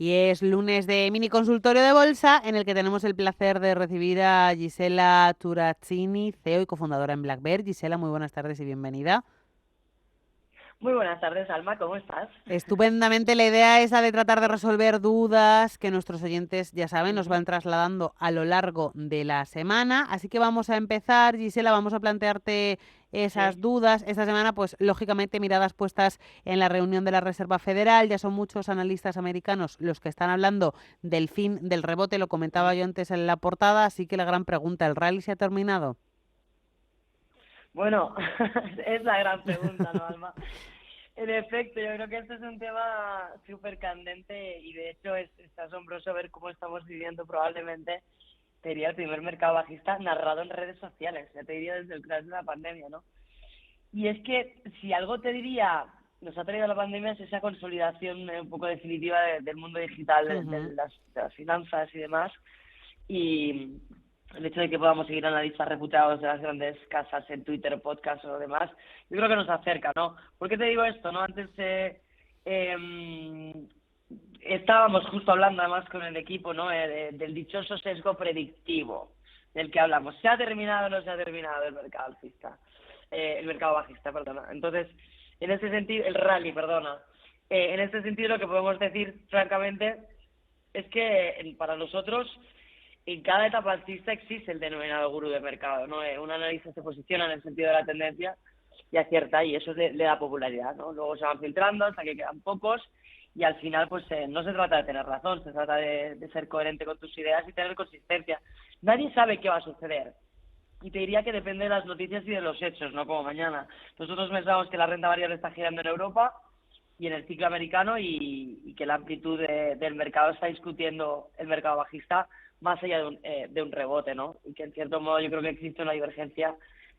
Y es lunes de mini consultorio de bolsa en el que tenemos el placer de recibir a Gisela Turazzini, CEO y cofundadora en Black Bear. Gisela, muy buenas tardes y bienvenida. Muy buenas tardes, Alma, ¿cómo estás? Estupendamente, la idea esa de tratar de resolver dudas que nuestros oyentes, ya saben, nos Ujú. van trasladando a lo largo de la semana. Así que vamos a empezar, Gisela, vamos a plantearte esas Sí. dudas. Esta semana, pues lógicamente, miradas puestas en la reunión de la Reserva Federal. Ya son muchos analistas americanos los que están hablando del fin del rebote, lo comentaba Mm. yo antes en la portada. Así que la gran pregunta, ¿el rally se ha terminado? Bueno, es la gran pregunta, ¿no, Alma? En efecto, yo creo que este es un tema súper candente y de hecho es asombroso ver cómo estamos viviendo probablemente, te diría, el primer mercado bajista narrado en redes sociales, ya te diría desde el crash de la pandemia, ¿no? Y es que si algo te diría, nos ha traído la pandemia es esa consolidación un poco definitiva del mundo digital, Ujú. de las finanzas y demás. Y el hecho de que podamos seguir analistas reputados de las grandes casas en Twitter, podcast o demás, yo creo que nos acerca, ¿no? ¿Por qué te digo esto, no? Antes estábamos justo hablando además con el equipo, ¿no? Del dichoso sesgo predictivo del que hablamos. ¿Se ha terminado o no se ha terminado el mercado alcista? El mercado bajista, perdona. Entonces, en este sentido, el rally, perdona. En este sentido, lo que podemos decir, francamente, es que para nosotros en cada etapa alcista existe el denominado gurú de mercado, ¿no? Un analista se posiciona en el sentido de la tendencia y acierta y eso le da popularidad, ¿no? Luego se van filtrando hasta que quedan pocos y al final pues no se trata de tener razón, se trata de ser coherente con tus ideas y tener consistencia. Nadie sabe qué va a suceder. Y te diría que depende de las noticias y de los hechos, no como mañana. Nosotros pensamos que la renta variable está girando en Europa y en el ciclo americano y que la amplitud del mercado está discutiendo el mercado bajista más allá de un rebote, ¿no? Y que en cierto modo yo creo que existe una divergencia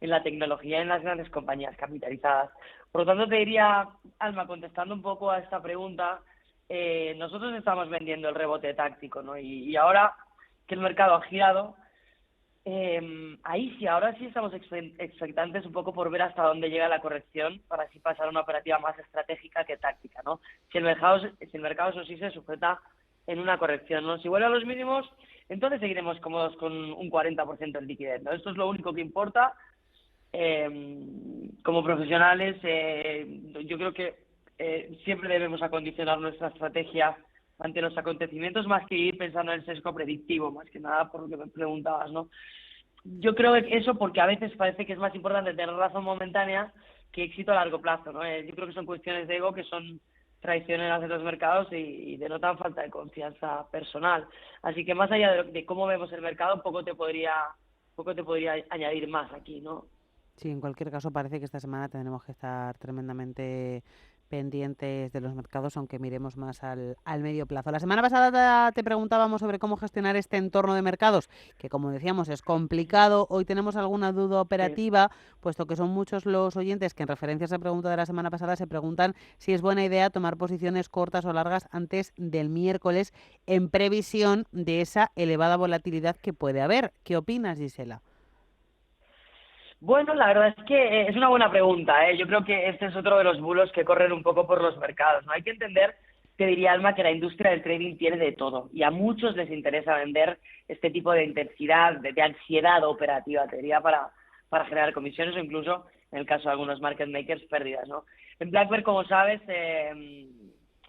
en la tecnología y en las grandes compañías capitalizadas. Por lo tanto, te diría, Alma, contestando un poco a esta pregunta, nosotros estamos vendiendo el rebote táctico, ¿no? Y ahora que el mercado ha girado, ahí sí, ahora sí estamos expectantes un poco por ver hasta dónde llega la corrección para así pasar a una operativa más estratégica que táctica, ¿no? Si el mercado eso sí se sujeta en una corrección, ¿no? Si vuelve a los mínimos, entonces seguiremos cómodos con un 40% de liquidez, ¿no? Esto es lo único que importa. Como profesionales, yo creo que siempre debemos acondicionar nuestra estrategia ante los acontecimientos más que ir pensando en el sesgo predictivo, más que nada por lo que me preguntabas, ¿no? Yo creo que eso porque a veces parece que es más importante tener razón momentánea que éxito a largo plazo, ¿no? Yo creo que son cuestiones de ego que son traicioneras de los mercados y denotan falta de confianza personal. Así que más allá de cómo vemos el mercado, poco te podría añadir más aquí, ¿no? Sí, en cualquier caso parece que esta semana tendremos que estar tremendamente pendientes de los mercados, aunque miremos más al medio plazo. La semana pasada te preguntábamos sobre cómo gestionar este entorno de mercados, que como decíamos es complicado. Hoy tenemos alguna duda Sí. operativa, puesto que son muchos los oyentes que en referencia a esa pregunta de la semana pasada se preguntan si es buena idea tomar posiciones cortas o largas antes del miércoles en previsión de esa elevada volatilidad que puede haber. ¿Qué opinas, Gisela? Bueno, la verdad es que es una buena pregunta, ¿eh? Yo creo que este es otro de los bulos que corren un poco por los mercados, ¿no? Hay que entender, te diría, Alma, que la industria del trading tiene de todo y a muchos les interesa vender este tipo de intensidad, de ansiedad operativa, te diría, para generar comisiones o incluso, en el caso de algunos market makers, pérdidas, ¿no? En BlackBerry, como sabes,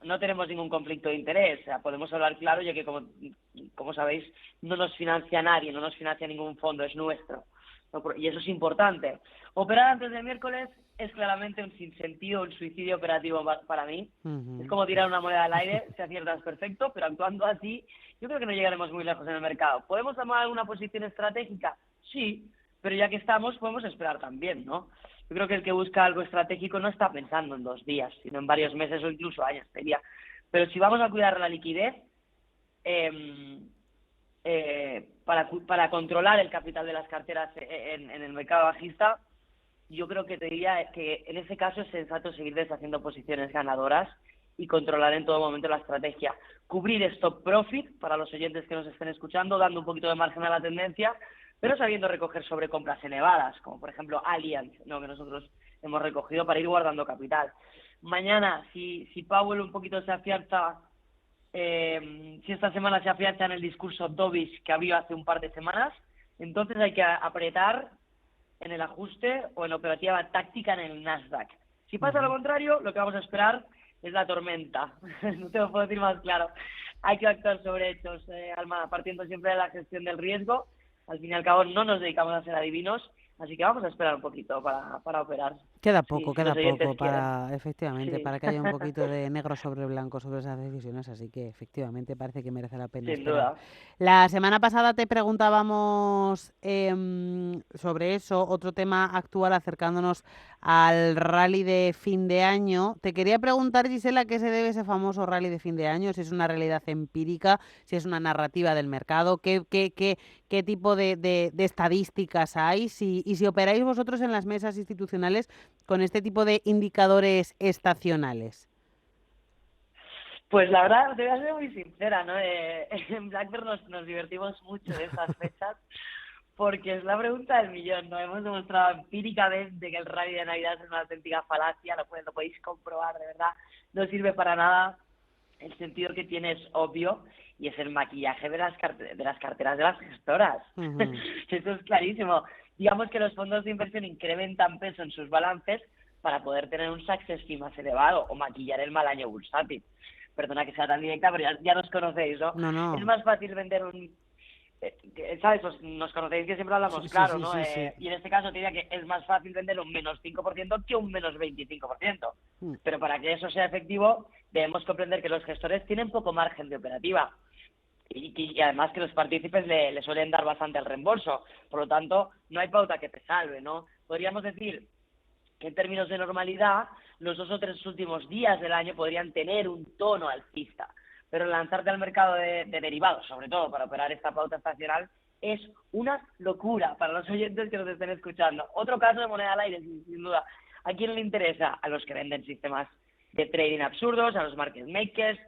no tenemos ningún conflicto de interés. O sea, podemos hablar claro, ya que, como sabéis, no nos financia nadie, no nos financia ningún fondo, es nuestro. ¿No? Y eso es importante. Operar antes del miércoles es claramente un sinsentido, un suicidio operativo para mí. Es Ujú. como tirar una moneda al aire, si aciertas perfecto, pero actuando así, yo creo que no llegaremos muy lejos en el mercado. ¿Podemos tomar alguna posición estratégica? Sí, pero ya que estamos, podemos esperar también, ¿no? Yo creo que el que busca algo estratégico no está pensando en 2 días, sino en varios meses o incluso años, diría. Pero si vamos a cuidar la liquidez, eh, para controlar el capital de las carteras en el mercado bajista, yo creo que te diría que en ese caso es sensato seguir deshaciendo posiciones ganadoras y controlar en todo momento la estrategia. Cubrir stop profit para los oyentes que nos estén escuchando, dando un poquito de margen a la tendencia, pero sabiendo recoger sobrecompras elevadas, como por ejemplo Allianz, ¿no? Que nosotros hemos recogido para ir guardando capital. Mañana, si Powell un poquito se afianza Si esta semana se afianza en el discurso dovish que había hace un par de semanas, entonces hay que apretar en el ajuste o en la operativa táctica en el Nasdaq. Si pasa lo contrario, lo que vamos a esperar es la tormenta. No te lo puedo decir más claro. Hay que actuar sobre hechos, Alma, partiendo siempre de la gestión del riesgo. Al fin y al cabo no nos dedicamos a ser adivinos, así que vamos a esperar un poquito para operar. Queda Sí, poco, si los queda oyentes poco quieren. para, efectivamente, Sí, para que haya un poquito de negro sobre blanco sobre esas decisiones, así que efectivamente parece que merece la pena sin esperar. duda. La semana pasada te preguntábamos sobre eso, otro tema actual acercándonos al rally de fin de año. Te quería preguntar, Gisela, ¿a qué se debe ese famoso rally de fin de año? Si es una realidad empírica, si es una narrativa del mercado, qué tipo de estadísticas hay, y si operáis vosotros en las mesas institucionales con este tipo de indicadores estacionales. Pues la verdad, te voy a ser muy sincera, ¿no? En Blackbird nos divertimos mucho de estas fechas porque es la pregunta del millón, ¿no? Hemos demostrado empíricamente que el rally de Navidad es una auténtica falacia, lo podéis comprobar, de verdad, no sirve para nada. El sentido que tiene es obvio y es el maquillaje de las carteras de las gestoras. Ujú. Eso es clarísimo. Digamos que los fondos de inversión incrementan peso en sus balances para poder tener un success fee más elevado o maquillar el mal año bursátil. Perdona que sea tan directa, pero ya nos conocéis, ¿no? No, Es no. más fácil vender ¿sabes? Nos conocéis que siempre Sí, hablamos sí, claro, sí, ¿no? sí, sí. Y en este caso te diría que es más fácil vender un menos 5% que un menos 25%. Mm. Pero para que eso sea efectivo, debemos comprender que los gestores tienen poco margen de operativa y además que los partícipes le suelen dar bastante al reembolso. Por lo tanto, no hay pauta que te salve, ¿no? Podríamos decir que en términos de normalidad, los 2 o 3 últimos días del año podrían tener un tono alcista, pero lanzarte al mercado de derivados, sobre todo para operar esta pauta estacional, es una locura para los oyentes que nos estén escuchando. Otro caso de moneda al aire, sin duda. ¿A quién le interesa? A los que venden sistemas de trading absurdos, a los market makers,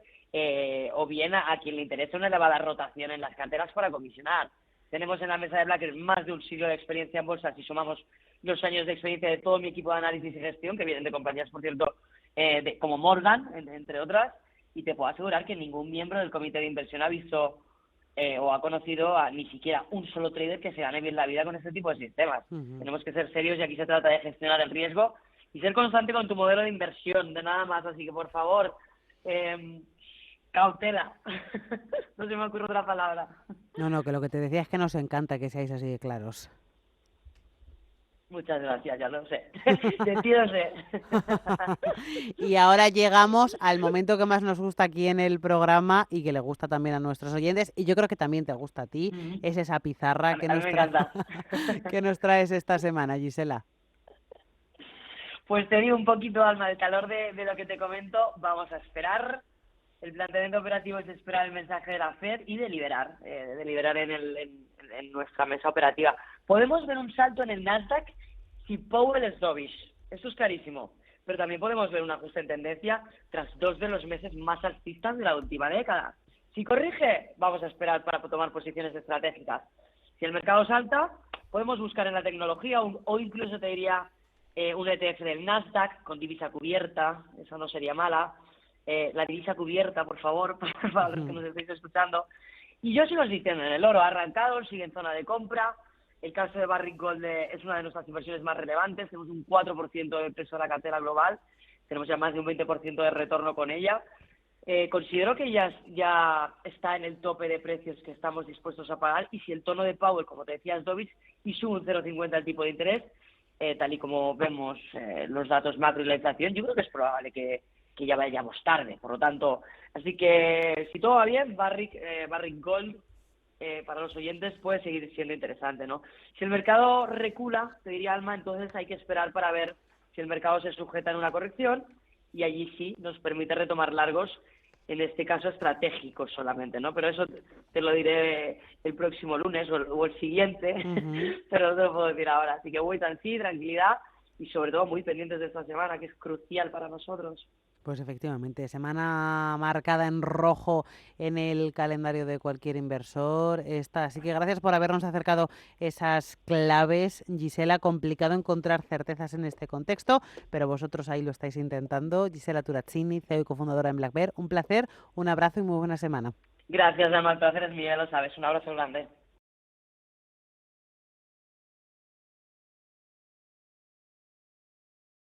o bien a quien le interesa una elevada rotación en las carteras para comisionar. Tenemos en la mesa de Blackers más de un siglo de experiencia en bolsa, si sumamos los años de experiencia de todo mi equipo de análisis y gestión, que vienen de compañías, por cierto, como Morgan, entre otras, y te puedo asegurar que ningún miembro del comité de inversión ha visto o ha conocido a ni siquiera un solo trader que se gane bien la vida con este tipo de sistemas. Ujú. Tenemos que ser serios y aquí se trata de gestionar el riesgo y ser constante con tu modelo de inversión, de nada más. Así que, por favor, cautela. No se me ocurre otra palabra. No, no, que lo que te decía es que nos encanta que seáis así de claros. Muchas gracias, ya lo sé. Decídose. Y ahora llegamos al momento que más nos gusta aquí en el programa y que le gusta también a nuestros oyentes, y yo creo que también te gusta a ti, es esa pizarra A mí me encanta. que nos traes esta semana, Gisela. Pues te digo un poquito, Alma, del calor de lo que te comento. Vamos a esperar. El planteamiento operativo es esperar el mensaje de la Fed y deliberar en nuestra mesa operativa. Podemos ver un salto en el Nasdaq si Powell es dovish. Esto es clarísimo. Pero también podemos ver un ajuste en tendencia tras 2 de los meses más alcistas de la última década. Si corrige, vamos a esperar para tomar posiciones estratégicas. Si el mercado salta, podemos buscar en la tecnología o incluso te diría un ETF del Nasdaq con divisa cubierta, eso no sería mala. La divisa cubierta, por favor, para los que nos estéis escuchando. Y yo sigo diciendo, en el oro ha arrancado, sigue en zona de compra. El caso de Barrick Gold es una de nuestras inversiones más relevantes. Tenemos un 4% de peso de la cartera global. Tenemos ya más de un 20% de retorno con ella. Considero que ya está en el tope de precios que estamos dispuestos a pagar. Y si el tono de Powell, como te decía, es dovish y sube un 0,50 el tipo de interés, tal y como vemos los datos macro y la inflación, yo creo que es probable que ya vayamos tarde. Por lo tanto, así que si todo va bien, Barrick Gold para los oyentes puede seguir siendo interesante, ¿no? Si el mercado recula, te diría, Alma, entonces hay que esperar para ver si el mercado se sujeta en una corrección y allí sí nos permite retomar largos, en este caso estratégicos solamente, ¿no? Pero eso te lo diré el próximo lunes o el siguiente, pero no te lo puedo decir ahora. Así que wait and see, tranquilidad y sobre todo muy pendientes de esta semana, que es crucial para nosotros. Pues efectivamente, semana marcada en rojo en el calendario de cualquier inversor. Así que gracias por habernos acercado esas claves. Gisela, complicado encontrar certezas en este contexto, pero vosotros ahí lo estáis intentando. Gisela Turazzini, CEO y cofundadora en Black Bear. Un placer, un abrazo y muy buena semana. Gracias, Emma, el placer es mío, ya lo sabes. Un abrazo grande.